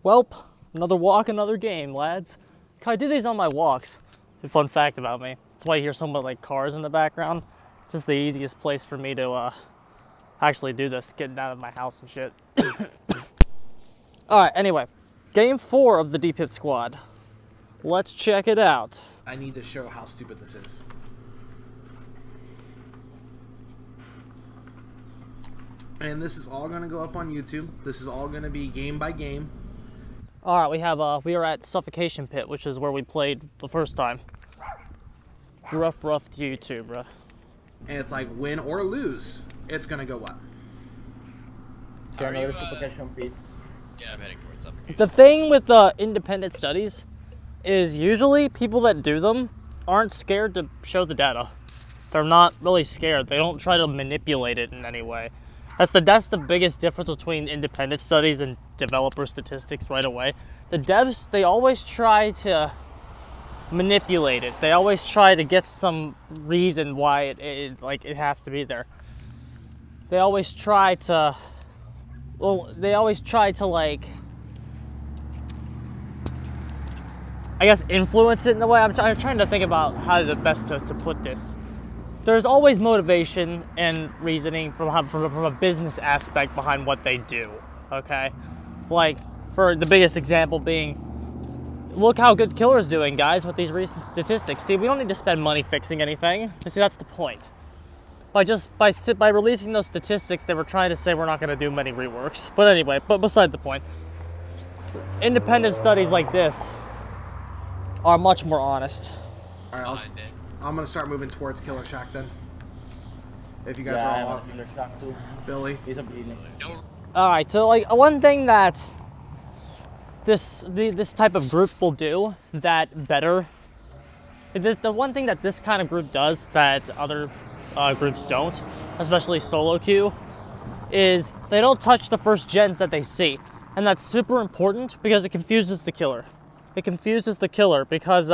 Welp, another walk, another game, lads. I do these on my walks. It's a fun fact about me. That's why you hear somewhat like cars in the background. It's just the easiest place for me to actually do this, getting out of my house and shit. All right, anyway, game 4 of the Depip squad. Let's check it out. I need to show how stupid this is. And this is all going to go up on YouTube. This is all going to be game by game. All right, we are at Suffocation Pit, which is where we played the first time. Rough to YouTube, bro. And it's like win or lose, it's going to go up. Suffocation Pit. Yeah, I'm heading towards Suffocation. The thing with independent studies is usually people that do them aren't scared to show the data. They're not really scared. They don't try to manipulate it in any way. That's the biggest difference between independent studies and developer statistics right away. The devs, they always try to manipulate it. They always try to get some reason why it has to be there. They always try to, like, I guess influence it in a way. I'm trying to think about how the best to put this. There's always motivation and reasoning from a business aspect behind what they do, okay? Like, for the biggest example being, look how good Killer's doing, guys, with these recent statistics. See, we don't need to spend money fixing anything. See, that's the point. By releasing those statistics, they were trying to say we're not going to do many reworks. But anyway, beside the point. Independent studies like this are much more honest. All right, I'm going to start moving towards Killer Shack then. If you guys are all off. Killer Shack too. Billy. He's a bleeding. Alright, so like one thing that this type of group will do that better, the one thing that this kind of group does that other groups don't, especially solo queue, is they don't touch the first gens that they see. And that's super important because it confuses the killer. It confuses the killer because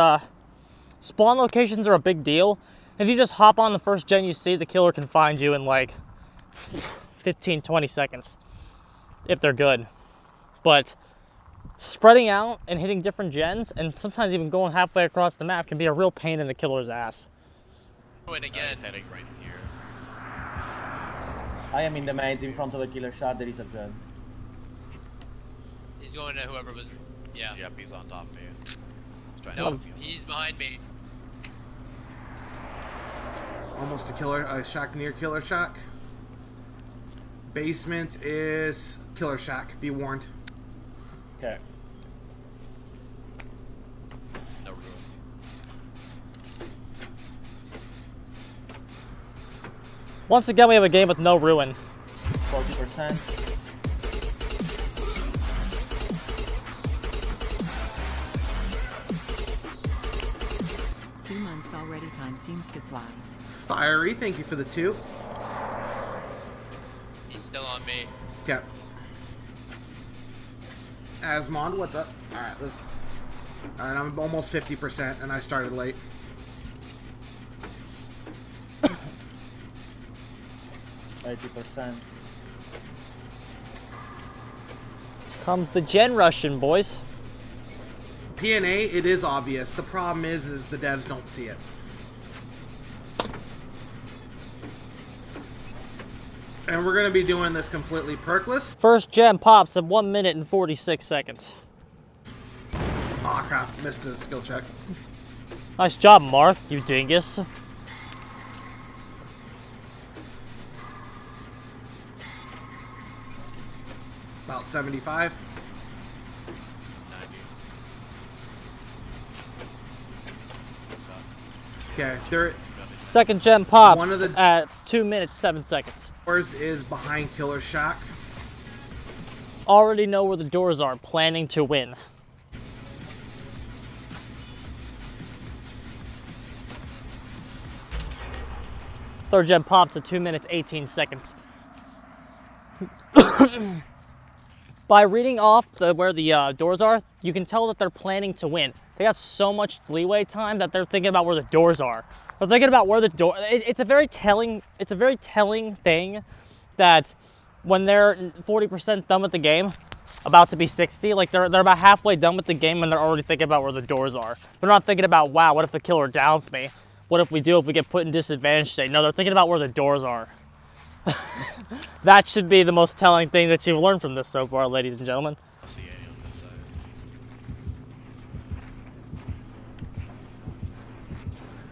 spawn locations are a big deal. If you just hop on the first gen you see, the killer can find you in like 15, 20 seconds. If they're good. But spreading out and hitting different gens, and sometimes even going halfway across the map, can be a real pain in the killer's ass. Oh, and again, heading right here. I am in the mains in front of the Killer Shack. There is a gen. He's going to whoever was... Yeah. Yep, he's on top of me. He's trying Nope, to he's behind me. Almost a Killer Shack near Killer Shack. Basement is Killer Shack. Be warned. Okay. No room. Once again, we have a game with no ruin. 40%. Already time seems to fly. Fiery, thank you for the 2. He's still on me. Okay. Asmond, what's up? Alright, let's... Alright, I'm almost 50% and I started late. 80%. Comes the gen rushing, boys. PNA, it is obvious. The problem is the devs don't see it. And we're going to be doing this completely perkless. First gen pops at 1 minute and 46 seconds. Aw, crap. Missed a skill check. Nice job, Marth, you dingus. About 75. Okay, there. Second gen pops at 2 minutes, 7 seconds. Doors is behind Killer Shack. Already know where the doors are, planning to win. Third gen pops at 2 minutes, 18 seconds. By reading off where the doors are, you can tell that they're planning to win. They got so much leeway time that they're thinking about where the doors are. They're thinking about where the door. It's a very telling thing that when they're 40% done with the game, about to be 60. Like they're about halfway done with the game and they're already thinking about where the doors are. They're not thinking about, wow, what if the killer downs me? What if we get put in disadvantage state? No, they're thinking about where the doors are. That should be the most telling thing that you've learned from this so far, ladies and gentlemen. I see any on this side.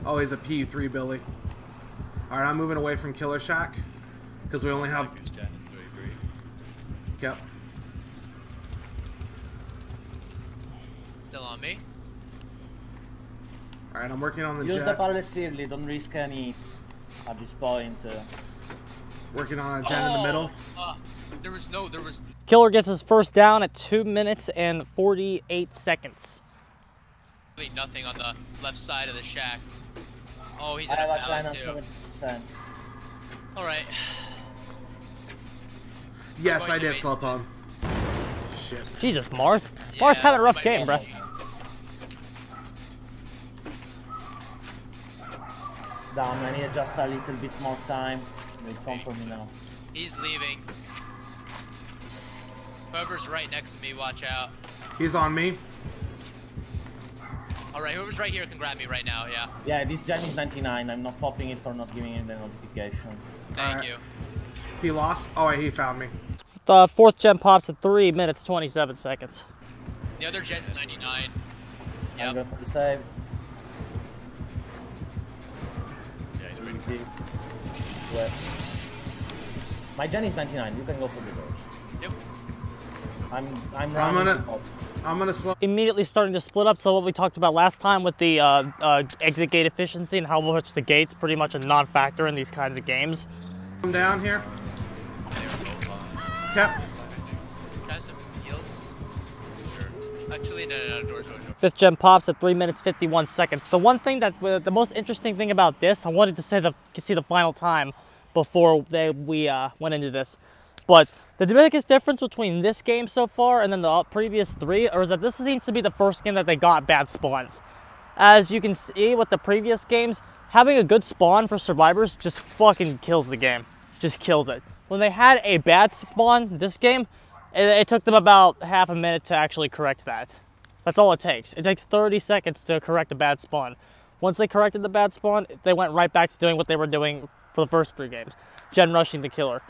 Oh, he's a PU3 Billy. Alright, I'm moving away from Killer Shack. Because we only have... Whose gen is 33? Yep. Still on me. Alright, I'm working on the Use the jet. pallets early, don't risk any hits at this point. Working on a gen in the middle. There was Killer gets his first down at 2 minutes and 48 seconds. really nothing on the left side of the shack. Oh, he's I in a have a pallet China too. 7%. Alright. Yes, going I to did, be- Slowpoke. Shit. Jesus, Marth. Marth's having a rough game, bruh. Down, I need just a little bit more time. They come for me now. He's leaving. Whoever's right next to me, watch out. He's on me. Alright, whoever's right here can grab me right now, yeah. Yeah, this gen is 99. I'm not popping it for not giving it the notification. Thank Alright. you. He lost. Oh, he found me. The fourth gen pops at 3 minutes, 27 seconds. The other gen's 99. I'm Yep. going for the save. Yeah, he's waiting. Easy. Wet. My gen is 99. You can go for the doors. Yep. I'm running to pop. I'm gonna slow Immediately starting to split up. So what we talked about last time with the exit gate efficiency and how much the gate's pretty much a non-factor in these kinds of games. him down here. They were both on Yep. this side, I think. Can I have some heals? Sure. Actually, no, doors. Fifth gen pops at 3 minutes, 51 seconds. The one thing that, the most interesting thing about this, I wanted to say see the final time before we went into this. But the biggest difference between this game so far and then the previous three is that this seems to be the first game that they got bad spawns. As you can see with the previous games, having a good spawn for survivors just fucking kills the game. Just kills it. When they had a bad spawn this game, it took them about half a minute to actually correct that. That's all it takes. It takes 30 seconds to correct a bad spawn. Once they corrected the bad spawn, they went right back to doing what they were doing for the first three games. Gen rushing the killer.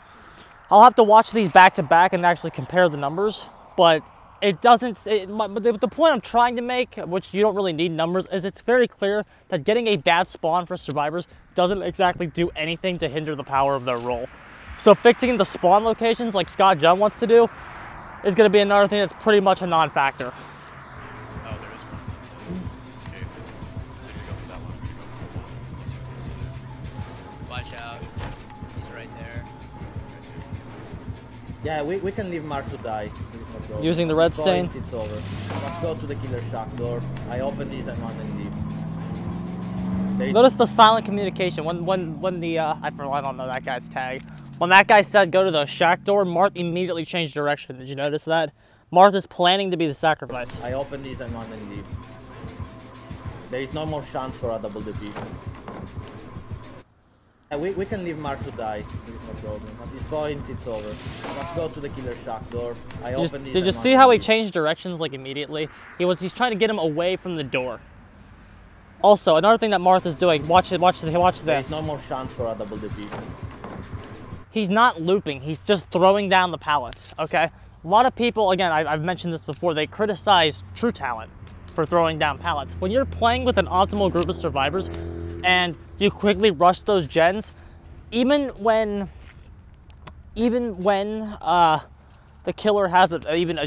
I'll have to watch these back to back and actually compare the numbers, but it doesn't, but the point I'm trying to make, which you don't really need numbers, is it's very clear that getting a bad spawn for survivors doesn't exactly do anything to hinder the power of their role. So fixing the spawn locations like Scott John wants to do is going to be another thing that's pretty much a non-factor. Oh, there is one on that side. Okay. So you go for that one. You go for the one. As you can see there. Watch out. He's right there. I see. Yeah, we can leave Mark to die. There is no problem. Using the red At this point, stain. It's over. Let's go to the killer shack door. I open this and run and leave. They- Notice the silent communication. When the, I don't know that guy's tag. When that guy said go to the shack door, Marth immediately changed direction. Did you notice that? Marth is planning to be the sacrifice. I open this and run and leave. There is no more chance for a double Depip. Yeah, we can leave Mark to die. There is no problem. At this point, it's over. Let's go to the killer shack door. I open this. Did you and see run how and he leave. changed directions like immediately? He's trying to get him away from the door. Also, another thing that Marth is doing, watch There is this. no more chance for a double Depip. He's not looping, he's just throwing down the pallets, okay? A lot of people, again, I've mentioned this before, they criticize True Talent for throwing down pallets. When you're playing with an optimal group of survivors and you quickly rush those gens, even when the killer has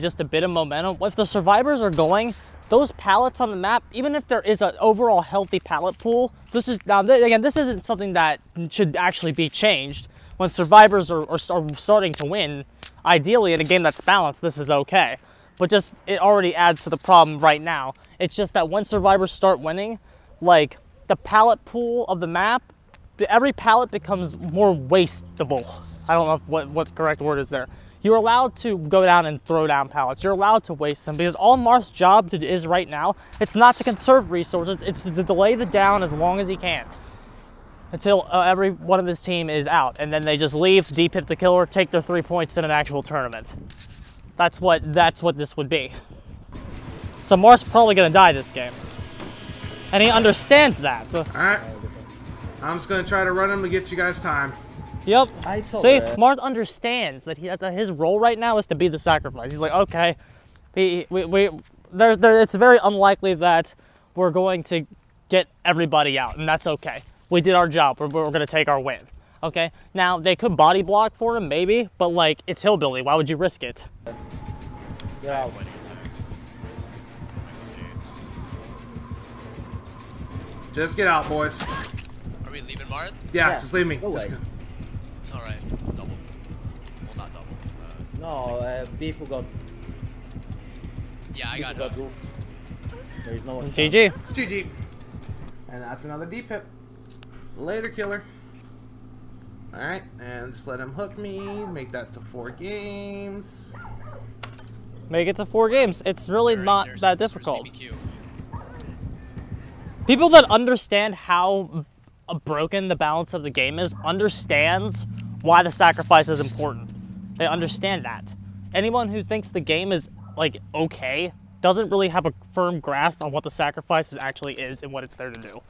just a bit of momentum, if the survivors are going, those pallets on the map, even if there is an overall healthy pallet pool, this isn't something that should actually be changed. When survivors are starting to win, ideally in a game that's balanced, this is okay. But just, it already adds to the problem right now. It's just that when survivors start winning, like the pallet pool of the map, every pallet becomes more wastable. I don't know what the correct word is there. You're allowed to go down and throw down pallets. You're allowed to waste them because all Marth's job is right now, it's not to conserve resources, it's to delay the down as long as he can. Until every one of his team is out. And then they just leave, Depip the killer, take their 3 points in an actual tournament. That's what this would be. So Marth's probably gonna die this game. And he understands that. Alright. I'm just gonna try to run him to get you guys time. Yep. It's See, over. Marth understands that that his role right now is to be the sacrifice. He's like, okay, it's very unlikely that we're going to get everybody out, and that's okay. We did our job. We're gonna take our win. Okay. Now they could body block for him, maybe, but like it's Hillbilly. Why would you risk it? Yeah. Just get out, boys. Are we leaving Marth? Yeah, just leave me. Go Just away. go. Alright, double. Well, not double. No, Beef got. Yeah, I got got hooked. hooked. There is no one. GG. GG. And that's another Depip. Later, killer. Alright, and just let him hook me. Make that to 4 games. Make it to 4 games. It's really Alright, not there's- that there's difficult. BBQ. People that understand how broken the balance of the game is understands why the sacrifice is important. They understand that. Anyone who thinks the game is like okay doesn't really have a firm grasp on what the sacrifice actually is and what it's there to do.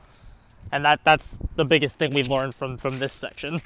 And that's the biggest thing we've learned from this section.